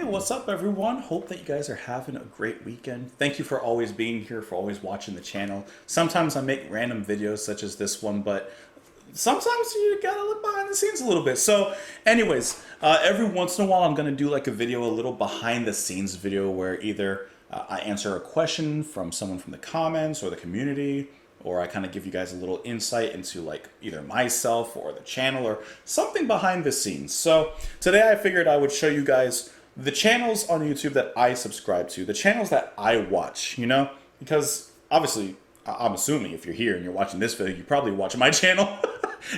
What's up, everyone? Hope that you guys are having a great weekend. Thank you for always being here, for always watching the channel. Sometimes I make random videos such as this one, but sometimes you gotta look behind the scenes a little bit. So anyways, every once in a while I'm gonna do like a video, a little behind the scenes video where either I answer a question from someone from the comments or the community, or I kind of give you guys a little insight into like either myself or the channel or something behind the scenes. So today I figured I would show you guys the channels on YouTube that I subscribe to, the channels that I watch, you know, because obviously I'm assuming if you're here and you're watching this video, you probably watch my channel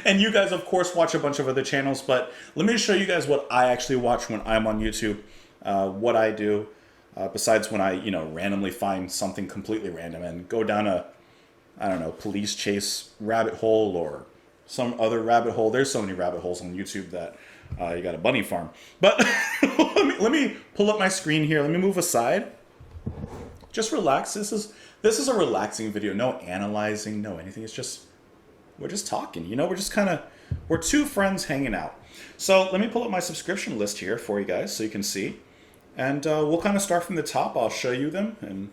and you guys of course watch a bunch of other channels, but let me show you guys what I actually watch when I'm on YouTube, what I do, besides when I, you know, randomly find something completely random and go down a, I don't know, police chase rabbit hole or some other rabbit hole. There's so many rabbit holes on YouTube that you got a bunny farm. But let me pull up my screen here. Let me move aside. Just relax. This is a relaxing video. No analyzing, no anything. It's just, we're just talking. You know, we're two friends hanging out. So let me pull up my subscription list here for you guys so you can see. And we'll kind of start from the top. I'll show you them. And,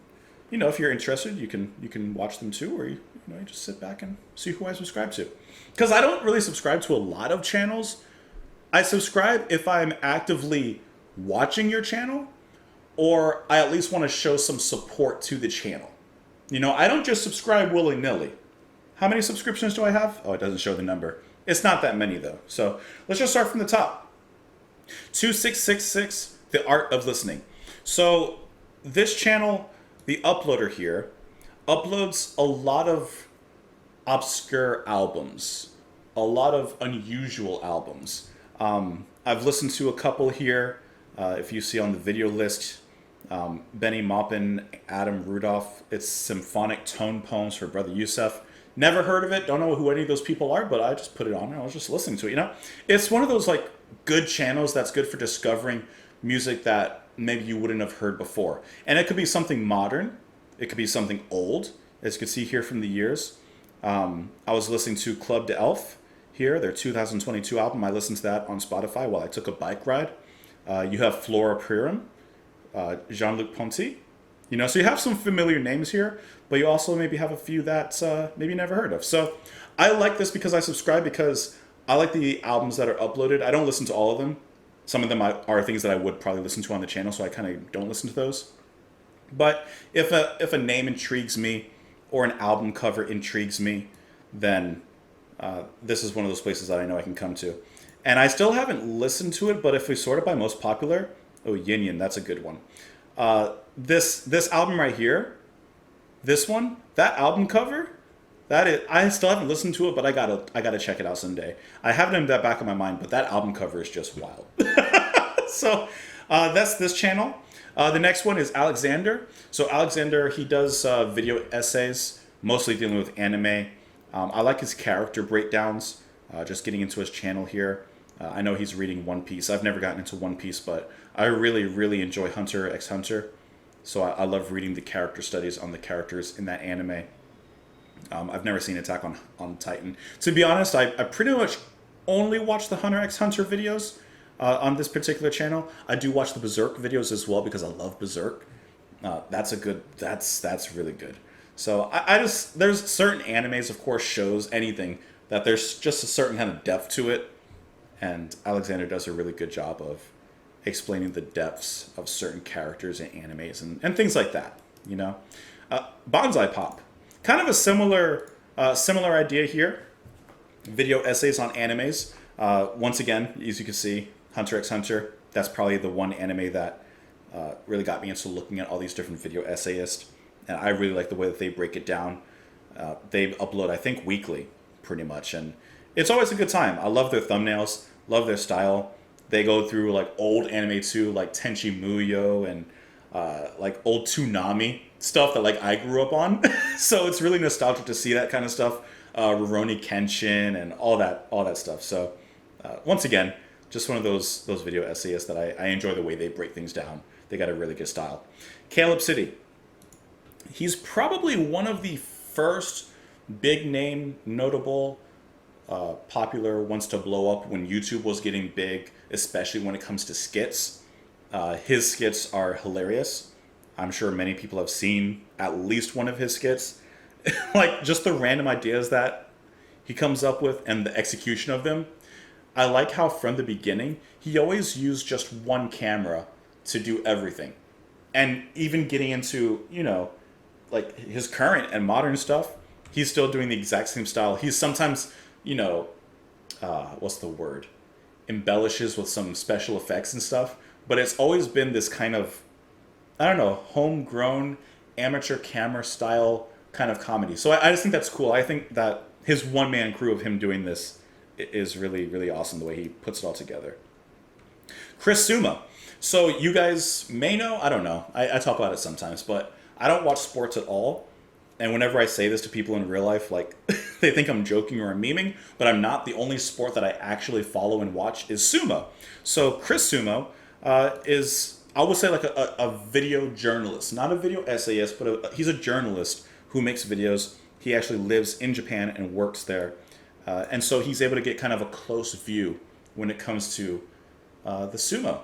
you know, if you're interested, you can watch them too. Or, you just sit back and see who I subscribe to. Because I don't really subscribe to a lot of channels. I subscribe if I'm actively watching your channel, or I at least want to show some support to the channel. You know, I don't just subscribe willy-nilly. How many subscriptions do I have? Oh, it doesn't show the number. It's not that many though. So let's just start from the top. 2666, The Art of Listening. So this channel, the uploader here, uploads a lot of obscure albums, a lot of unusual albums. I've listened to a couple here. If you see on the video list, Benny Maupin, Adam Rudolph. It's symphonic tone poems for Brother Youssef. Never heard of it. Don't know who any of those people are, but I just put it on and I was just listening to it. You know, it's one of those like good channels that's good for discovering music that maybe you wouldn't have heard before. And it could be something modern. It could be something old, as you can see here from the years. I was listening to Club de Elf here, their 2022 album. I listened to that on Spotify while I took a bike ride. You have Flora Purim, Jean-Luc Ponty. You know, so you have some familiar names here, but you also maybe have a few that maybe you never heard of. So I like this because I subscribe, because I like the albums that are uploaded. I don't listen to all of them. Some of them are things that I would probably listen to on the channel, so I kind of don't listen to those. But if a name intrigues me or an album cover intrigues me, then this is one of those places that I know I can come to. And I still haven't listened to it, but if we sort it by most popular, oh, Yin Yin, that's a good one. This album right here, this one, that album cover, I still haven't listened to it, but I gotta check it out someday. I have it in the back of my mind, but that album cover is just wild. So that's this channel. The next one is Alexander. So Alexander, he does video essays, mostly dealing with anime. I like his character breakdowns, just getting into his channel here. I know he's reading One Piece. I've never gotten into One Piece, but I really, really enjoy Hunter x Hunter. So I love reading the character studies on the characters in that anime. I've never seen Attack on Titan. To be honest, I pretty much only watch the Hunter x Hunter videos on this particular channel. I do watch the Berserk videos as well because I love Berserk. That's really good. So there's certain animes, of course, shows, anything, that there's just a certain kind of depth to it. And Alexander does a really good job of explaining the depths of certain characters in animes and things like that, you know. Bonsai Pop, kind of a similar idea here. Video essays on animes. Once again, as you can see, Hunter x Hunter, that's probably the one anime that really got me into looking at all these different video essayists. And I really like the way that they break it down. They upload, I think, weekly, pretty much. And it's always a good time. I love their thumbnails, love their style. They go through like old anime too, like Tenchi Muyo and like old Toonami stuff that like I grew up on. So it's really nostalgic to see that kind of stuff. Rurouni Kenshin and all that stuff. So once again, just one of those video essayists that I enjoy the way they break things down. They got a really good style. Caleb City. He's probably one of the first big name, notable popular, wants to blow up when YouTube was getting big, especially when it comes to skits. His skits are hilarious. I'm sure many people have seen at least one of his skits. Like, just the random ideas that he comes up with and the execution of them. I like how from the beginning, he always used just one camera to do everything. And even getting into, you know, like his current and modern stuff, he's still doing the exact same style. He's sometimes, you know, what's the word? Embellishes with some special effects and stuff. But it's always been this kind of, I don't know, homegrown amateur camera style kind of comedy. So I just think that's cool. I think that his one-man crew of him doing this is really, really awesome, the way he puts it all together. Chris Sumo. So you guys may know, I don't know, I talk about it sometimes, but I don't watch sports at all. And whenever I say this to people in real life, like, they think I'm joking or I'm memeing, but I'm not. The only sport that I actually follow and watch is sumo. So Chris Sumo is, I would say, like a video journalist. Not a video essayist, but he's a journalist who makes videos. He actually lives in Japan and works there. And so he's able to get kind of a close view when it comes to the sumo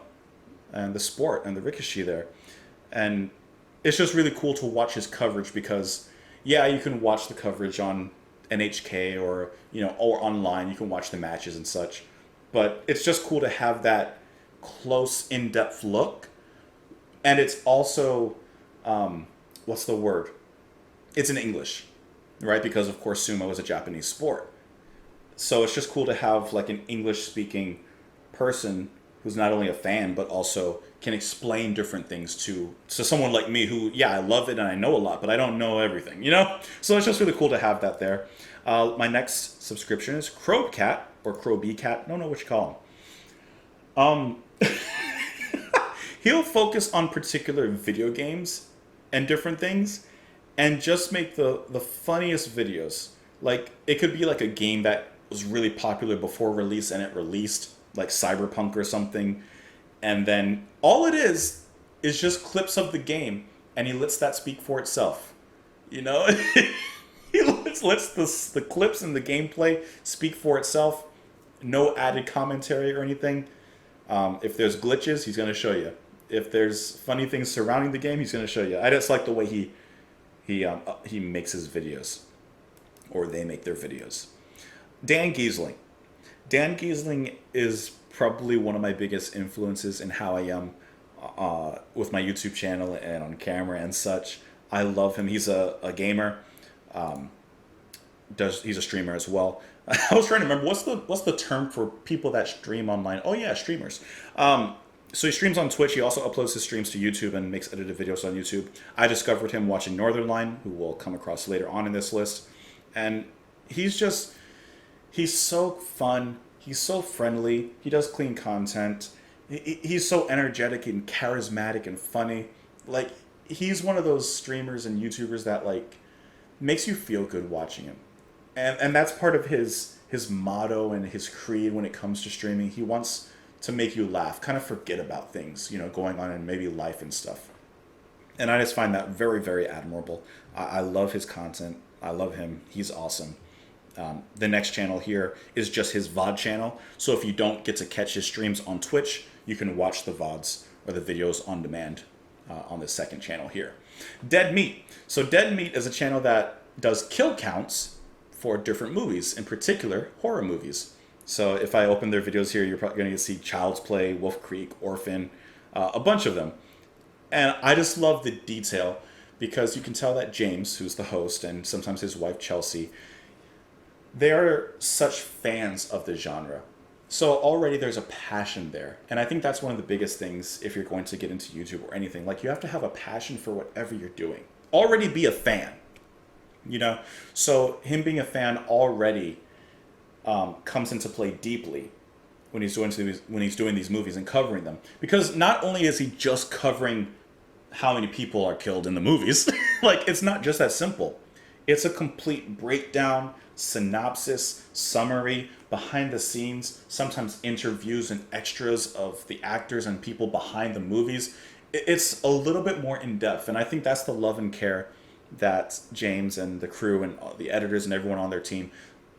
and the sport and the rikishi there. And it's just really cool to watch his coverage because, yeah, you can watch the coverage on NHK or, you know, or online. You can watch the matches and such. But it's just cool to have that close, in-depth look. And it's also, what's the word? It's in English, right? Because, of course, sumo is a Japanese sport. So it's just cool to have, like, an English-speaking person who's not only a fan, but also can explain different things to someone like me who, yeah, I love it and I know a lot, but I don't know everything, you know? So it's just really cool to have that there. My next subscription is Crowcat, or Crowbcat, I don't know what you call him. He'll focus on particular video games and different things and just make the funniest videos. Like, it could be like a game that was really popular before release and it released, like Cyberpunk or something, and then all it is just clips of the game, and he lets that speak for itself. You know, he lets the clips and the gameplay speak for itself. No added commentary or anything. If there's glitches, he's going to show you. If there's funny things surrounding the game, he's going to show you. I just like the way he makes his videos, or they make their videos. DanGiesling. DanGiesling is probably one of my biggest influences in how I am with my YouTube channel and on camera and such. I love him. He's a gamer. He's a streamer as well. I was trying to remember what's the term for people that stream online. Oh yeah, streamers. So he streams on Twitch. He also uploads his streams to YouTube and makes edited videos on YouTube. I discovered him watching Northernline, who we'll come across later on in this list, and he's so fun. He's so friendly. He does clean content. He's so energetic and charismatic and funny. Like, he's one of those streamers and YouTubers that, like, makes you feel good watching him. And that's part of his motto and his creed when it comes to streaming. He wants to make you laugh, kind of forget about things, you know, going on in maybe life and stuff. And I just find that very, very admirable. I love his content. I love him. He's awesome. The next channel here is just his VOD channel. So if you don't get to catch his streams on Twitch, you can watch the VODs or the videos on demand on the second channel here. Dead Meat. So Dead Meat is a channel that does kill counts for different movies, in particular horror movies. So if I open their videos here, you're probably going to see Child's Play, Wolf Creek, Orphan, a bunch of them. And I just love the detail because you can tell that James, who's the host, and sometimes his wife Chelsea, they are such fans of the genre. So already there's a passion there. And I think that's one of the biggest things if you're going to get into YouTube or anything. Like, you have to have a passion for whatever you're doing. Already be a fan, you know? So him being a fan already comes into play deeply when he's doing these movies and covering them. Because not only is he just covering how many people are killed in the movies, like, it's not just that simple. It's a complete breakdown, synopsis, summary, behind the scenes, sometimes interviews and extras of the actors and people behind the movies. It's a little bit more in-depth, and I think that's the love and care that James and the crew and the editors and everyone on their team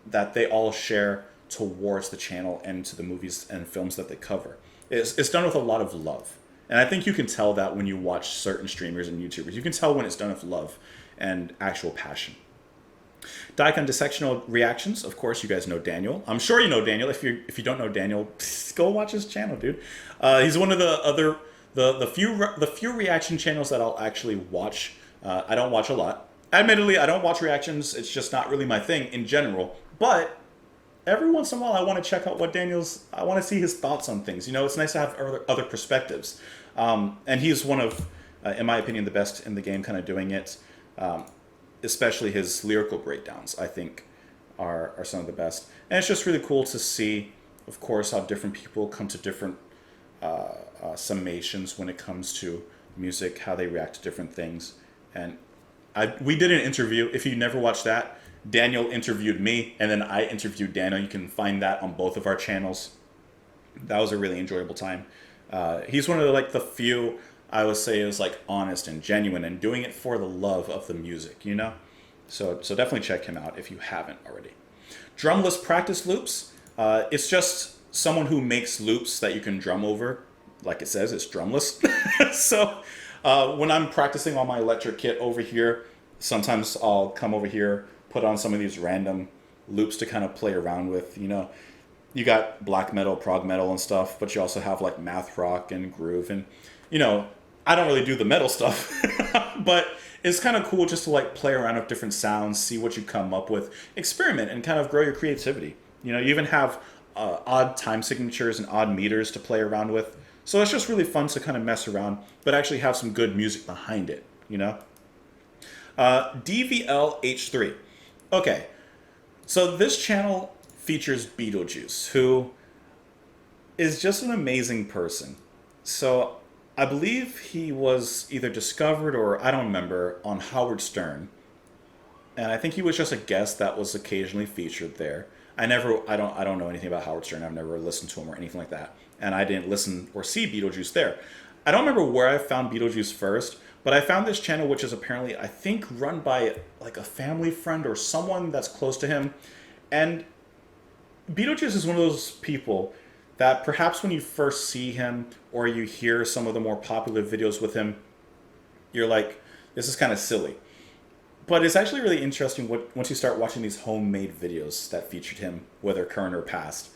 that they all share towards the channel and to the movies and films that they cover. It's done with a lot of love. And I think you can tell that when you watch certain streamers and YouTubers. You can tell when it's done with love and actual passion. Daikon Dissectional Reactions. Of course, you guys know Daniel. I'm sure you know Daniel. If you don't know Daniel, go watch his channel, dude. He's one of the few reaction channels that I'll actually watch. I don't watch a lot. Admittedly, I don't watch reactions. It's just not really my thing in general. But every once in a while, I want to check out what I want to see his thoughts on things. You know, it's nice to have other perspectives. And he's one of, in my opinion, the best in the game kind of doing it. Especially his lyrical breakdowns, I think, are some of the best. And it's just really cool to see, of course, how different people come to different summations when it comes to music, how they react to different things. And we did an interview. If you never watched that, Daniel interviewed me, and then I interviewed Daniel. You can find that on both of our channels. That was a really enjoyable time. He's one of the few, I would say, is honest and genuine and doing it for the love of the music, you know? So definitely check him out if you haven't already. Drumless Practice loops. It's just someone who makes loops that you can drum over. Like it says, it's drumless. So when I'm practicing on my electric kit over here, sometimes I'll come over here, put on some of these random loops to kind of play around with, you know. You got black metal, prog metal and stuff, but you also have math rock and groove. And, you know, I don't really do the metal stuff, but it's kind of cool just to play around with different sounds, see what you come up with, experiment, and kind of grow your creativity. You know, you even have odd time signatures and odd meters to play around with. So it's just really fun to kind of mess around, but actually have some good music behind it, you know? DVLH3. Okay, so this channel features BeetleJuice, who is just an amazing person. So I believe he was either discovered or I don't remember on Howard Stern, and I think he was just a guest that was occasionally featured there. I don't know anything about Howard Stern. I've never listened to him or anything like that, and I didn't listen or see BeetleJuice there. I don't remember where I found BeetleJuice first, but I found this channel, which is apparently, I think, run by a family friend or someone that's close to him. And BeetleJuice is one of those people that perhaps when you first see him or you hear some of the more popular videos with him, you're like, this is kind of silly. But it's actually really interesting once you start watching these homemade videos that featured him, whether current or past.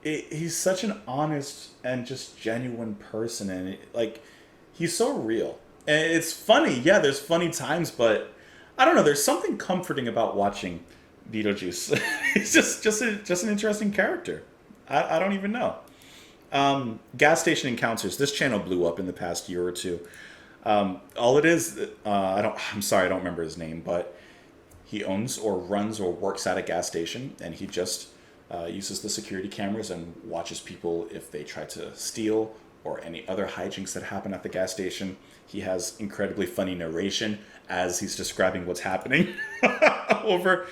He's such an honest and just genuine person, and he's so real. And it's funny, yeah, there's funny times, but I don't know, there's something comforting about watching BeetleJuice. He's just an interesting character. I don't even know. Gas Station Encounters. This channel blew up in the past year or two. All it is, I'm sorry, I don't remember his name, but he owns or runs or works at a gas station, and he just uses the security cameras and watches people if they try to steal or any other hijinks that happen at the gas station. He has incredibly funny narration as he's describing what's happening over.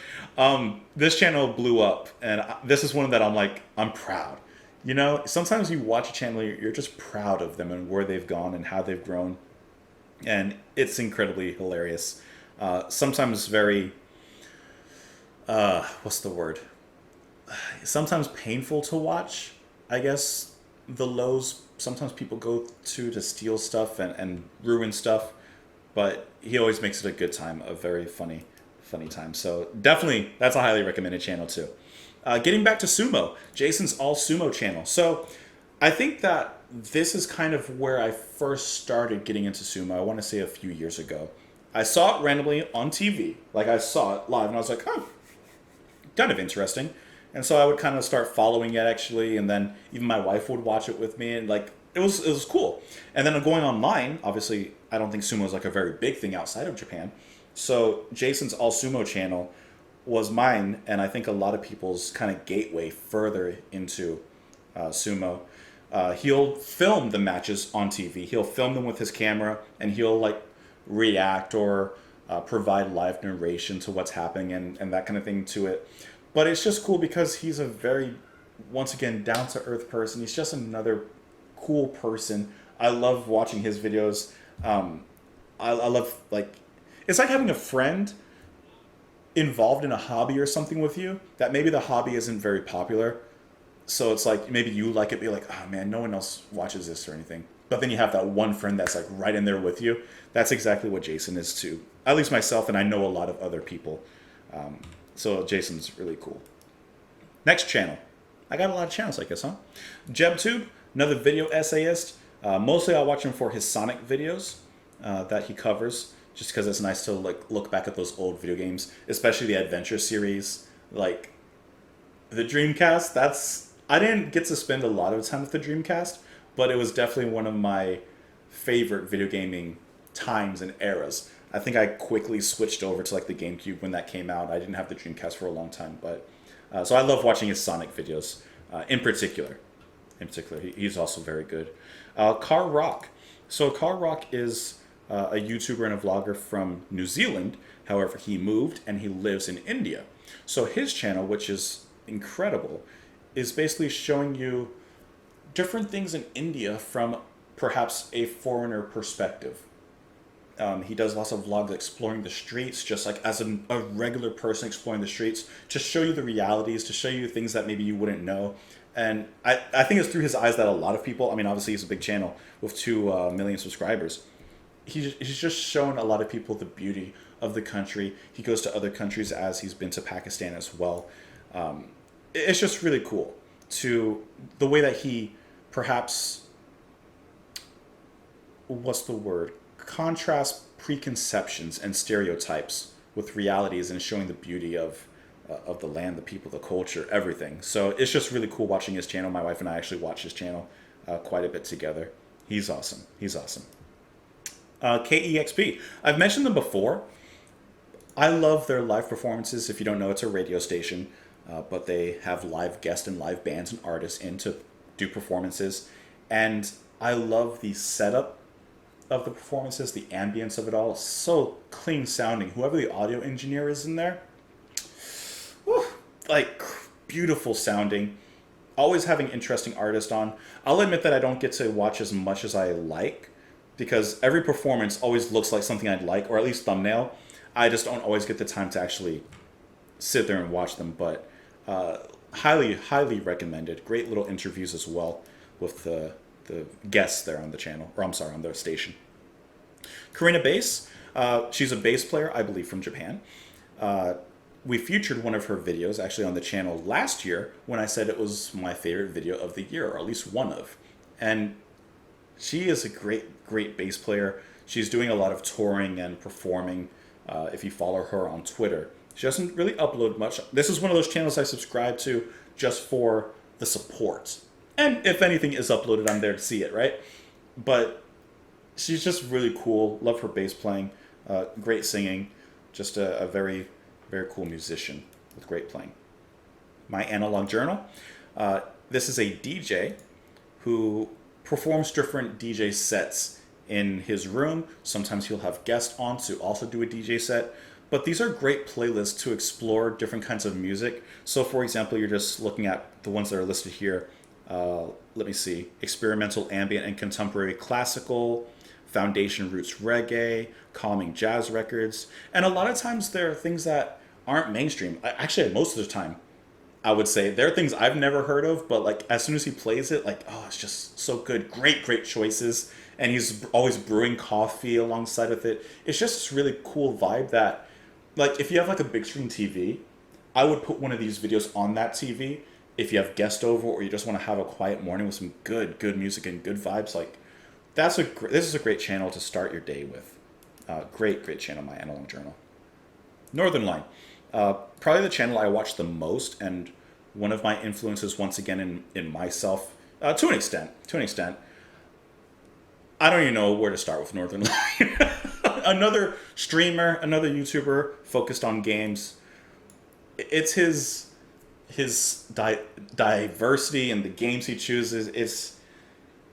This channel blew up, and this is one that I'm proud. You know, sometimes you watch a channel, you're just proud of them and where they've gone and how they've grown. And it's incredibly hilarious. Sometimes very, what's the word? Sometimes painful to watch, I guess, the lows sometimes people go to steal stuff and ruin stuff, but he always makes it a good time, a very funny time. So definitely, that's a highly recommended channel too. Getting back to sumo, Jason's All Sumo channel. So I think that this is kind of where I first started getting into sumo. I want to say a few years ago. I saw it randomly on TV. I saw it live, and I was like, oh, kind of interesting. And so I would kind of start following it, actually, and then even my wife would watch it with me, and it was cool. And then going online, obviously, I don't think sumo is a very big thing outside of Japan. So Jason's All Sumo channel was mine, and I think a lot of people's kind of gateway further into sumo. He'll film the matches on TV. He'll film them with his camera, and he'll react or provide live narration to what's happening and that kind of thing to it. But it's just cool because he's a very, once again, down-to-earth person. He's just another cool person. I love watching his videos. I love, it's like having a friend involved in a hobby or something with you that maybe the hobby isn't very popular. So it's like maybe you like it, but you're like, oh man, no one else watches this or anything. But then you have that one friend that's like right in there with you. That's exactly what Jason is too. At least myself, and I know a lot of other people. So Jason's really cool. Next channel. I got a lot of channels, I guess, huh? JebTube, another video essayist. Mostly I watch him for his Sonic videos that he covers, just because it's nice to like look back at those old video games, especially the Adventure series. Like the Dreamcast, I didn't get to spend a lot of time with the Dreamcast, but it was definitely one of my favorite video gaming times and eras. I think I quickly switched over to like the GameCube when that came out. I didn't have the Dreamcast for a long time, but so I love watching his Sonic videos in particular. He's also very good. Carrock. So Carrock is a YouTuber and a vlogger from New Zealand. However, he moved and he lives in India. So his channel, which is incredible, is basically showing you different things in India from perhaps a foreigner perspective. He does lots of vlogs exploring the streets, just like as a regular person exploring the streets, to show you the realities, to show you things that maybe you wouldn't know. And I think it's through his eyes that a lot of people, I mean, obviously he's a big channel with 2 million subscribers. He's just shown a lot of people the beauty of the country. He goes to other countries, as he's been to Pakistan as well. It's just really cool to the way that he perhaps, what's the word? Contrast preconceptions and stereotypes with realities and showing the beauty of the land, the people, the culture, everything. So it's just really cool watching his channel. My wife and I actually watch his channel quite a bit together. He's awesome. He's awesome. KEXP. I've mentioned them before. I love their live performances. If you don't know, it's a radio station, but they have live guests and live bands and artists in to do performances. And I love the setup of the performances, the ambience of it all. So clean sounding. Whoever the audio engineer is in there, whew, like beautiful sounding. Always having interesting artists on. I'll admit that I don't get to watch as much as I like, because every performance always looks like something I'd like, or at least thumbnail. I just don't always get the time to actually sit there and watch them, but highly, highly recommended. Great little interviews as well with the guests there on the channel, or I'm sorry, on their station. Karina Bass, she's a bass player, I believe, from Japan. We featured one of her videos actually on the channel last year when I said it was my favorite video of the year, or at least one of. And she is a great, great bass player. She's doing a lot of touring and performing. If you follow her on Twitter, she doesn't really upload much. This is one of those channels I subscribe to just for the support. And if anything is uploaded, I'm there to see it, right? But she's just really cool. Love her bass playing. Great singing. Just a very, very cool musician with great playing. My Analog Journal. This is a DJ who performs different DJ sets in his room. Sometimes he'll have guests on to also do a DJ set. But these are great playlists to explore different kinds of music. So for example, you're just looking at the ones that are listed here. Let me see. Experimental, ambient, and contemporary classical, foundation roots reggae, calming jazz records. And a lot of times there are things that aren't mainstream. Actually, most of the time, I would say there are things I've never heard of, but like as soon as he plays it, like, oh, it's just so good. Great, great choices. And he's always brewing coffee alongside with it. It's just this really cool vibe that, like, if you have like a big screen TV, I would put one of these videos on that TV. If you have guests over, or you just want to have a quiet morning with some good music and good vibes, like this is a great channel to start your day with. Great channel, My Analog Journal. Northern Line, probably the channel I watch the most, and one of my influences once again in myself, to an extent. I don't even know where to start with Northern Line. Another streamer, another YouTuber focused on games. It's his diversity and the games he chooses. It's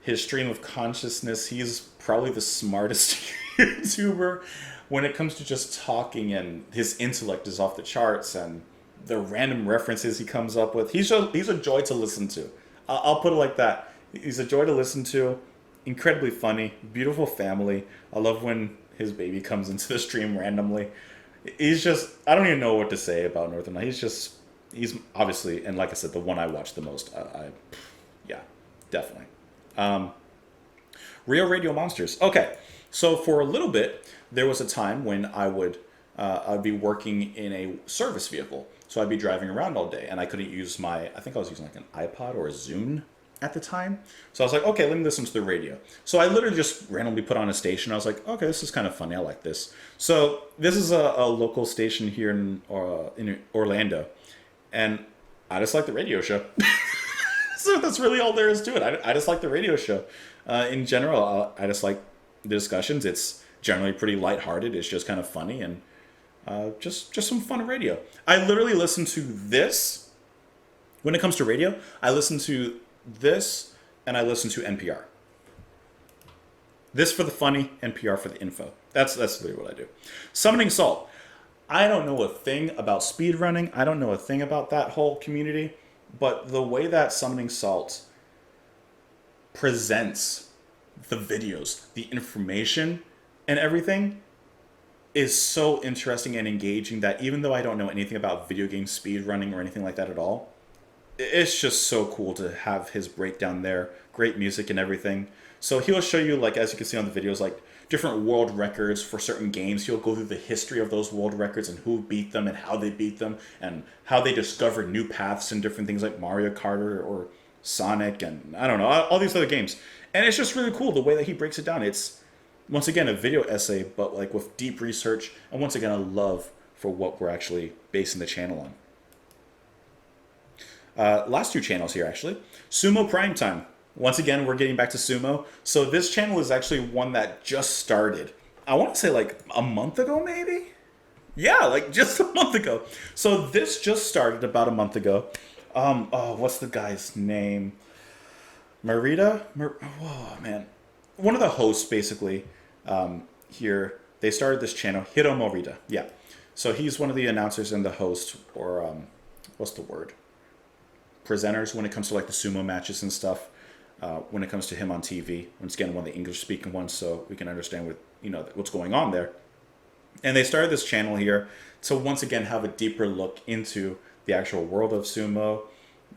his stream of consciousness. He's probably the smartest YouTuber when it comes to just talking, and his intellect is off the charts, and the random references he comes up with. He's a joy to listen to. I'll put it like that. He's a joy to listen to. Incredibly funny. Beautiful family. I love when his baby comes into the stream randomly. He's just, I don't even know what to say about Northern Light. He's obviously, and like I said, the one I watch the most. Yeah, definitely. Real Radio Monsters. Okay, so for a little bit, there was a time when I'd be working in a service vehicle. So I'd be driving around all day, and I couldn't use I think I was using like an iPod or a Zune at the time. So I was like, okay, let me listen to the radio. So I literally just randomly put on a station. I was like, okay, this is kind of funny. I like this. So this is a local station here in Orlando, and I just like the radio show. So that's really all there is to it. I just like the radio show. In general, I just like the discussions. It's generally pretty lighthearted. It's just kind of funny and just some fun radio. I literally listen to this. When it comes to radio, I listen to this and I listen to NPR. This for the funny, NPR for the info. That's literally what I do. Summoning Salt. I don't know a thing about speedrunning. I don't know a thing about that whole community. But the way that Summoning Salt presents the videos, the information, and everything is so interesting and engaging that even though I don't know anything about video game speedrunning or anything like that at all, it's just so cool to have his breakdown there. Great music and everything. So he'll show you, like, as you can see on the videos, like different world records for certain games. He'll go through the history of those world records and who beat them and how they beat them and how they discovered new paths and different things like Mario Kart or Sonic and I don't know, all these other games. And it's just really cool the way that he breaks it down. It's, once again, a video essay, but like with deep research and once again, a love for what we're actually basing the channel on. Last two channels here, actually. Sumo Primetime. Once again, we're getting back to sumo. So this channel is actually one that just started. I want to say like a month ago, maybe? Yeah, like just a month ago. So this just started about a month ago. Oh, what's the guy's name? Oh, man. One of the hosts, basically, here, they started this channel. Hiro Morita, yeah. So he's one of the announcers and the host, or what's the word? Presenters when it comes to like the sumo matches and stuff. When it comes to him on TV, once again, one of the English-speaking ones, so we can understand what's going on there. And they started this channel here to once again have a deeper look into the actual world of sumo,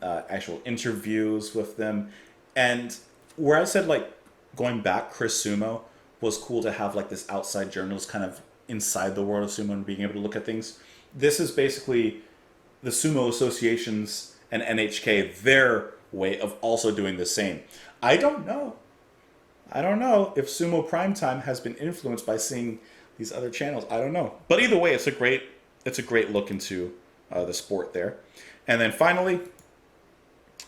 actual interviews with them, and where I said like going back, Chris Sumo was cool to have like this outside journalist kind of inside the world of sumo and being able to look at things. This is basically the sumo associations and NHK, their way of also doing the same. I don't know if Sumo Primetime has been influenced by seeing these other channels. I don't know. But either way, it's a great look into the sport there. And then finally,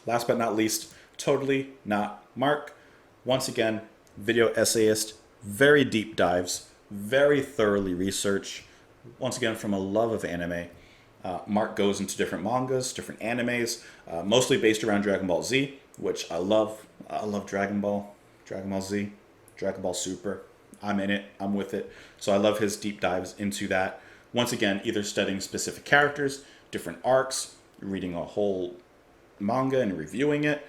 last but not least, Totally Not Mark. Once again, video essayist, very deep dives, very thoroughly researched. Once again, from a love of anime. Mark goes into different mangas, different animes, mostly based around Dragon Ball Z, which I love. I love Dragon Ball Z, Dragon Ball Super. I'm in it. I'm with it. So I love his deep dives into that. Once again, either studying specific characters, different arcs, reading a whole manga and reviewing it.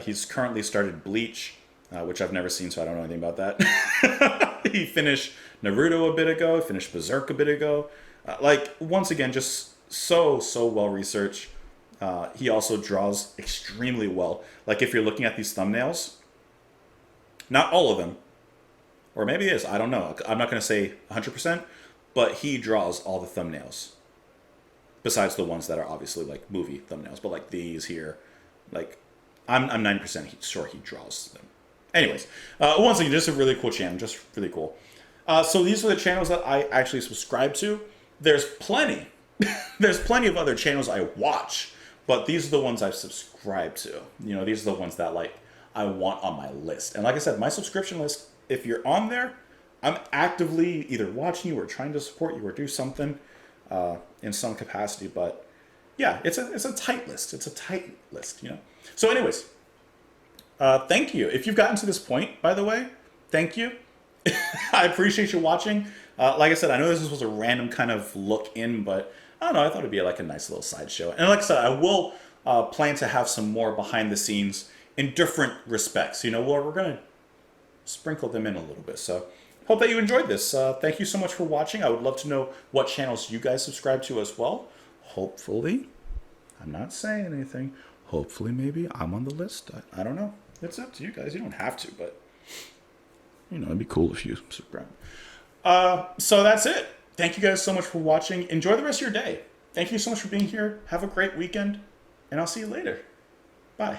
He's currently started Bleach, which I've never seen, so I don't know anything about that. He finished Naruto a bit ago, finished Berserk a bit ago. Once again, just so well researched. He also draws extremely well. Like if you're looking at these thumbnails, not all of them, or maybe it is, I don't know. I'm not going to say 100%, but he draws all the thumbnails. Besides the ones that are obviously like movie thumbnails, but like these here, like I'm 90% sure he draws them. Anyways, once again, just a really cool channel, just really cool. So these are the channels that I actually subscribe to. There's plenty. There's plenty of other channels I watch, but these are the ones I've subscribed to. These are the ones that like I want on my list. And like I said, my subscription list, if you're on there, I'm actively either watching you or trying to support you or do something in some capacity. But yeah, it's a tight list. It's a tight list, So anyways, thank you. If you've gotten to this point, by the way, thank you. I appreciate you watching. Like I said, I know this was a random kind of look in, but I don't know, I thought it'd be like a nice little sideshow. And like I said, I will plan to have some more behind the scenes in different respects. We're going to sprinkle them in a little bit. So hope that you enjoyed this. Thank you so much for watching. I would love to know what channels you guys subscribe to as well. Hopefully, I'm not saying anything. Hopefully, maybe I'm on the list. I don't know. It's up to you guys. You don't have to, but you know, it'd be cool if you subscribe. So that's it. Thank you guys so much for watching. Enjoy the rest of your day. Thank you so much for being here. Have a great weekend, and I'll see you later. Bye.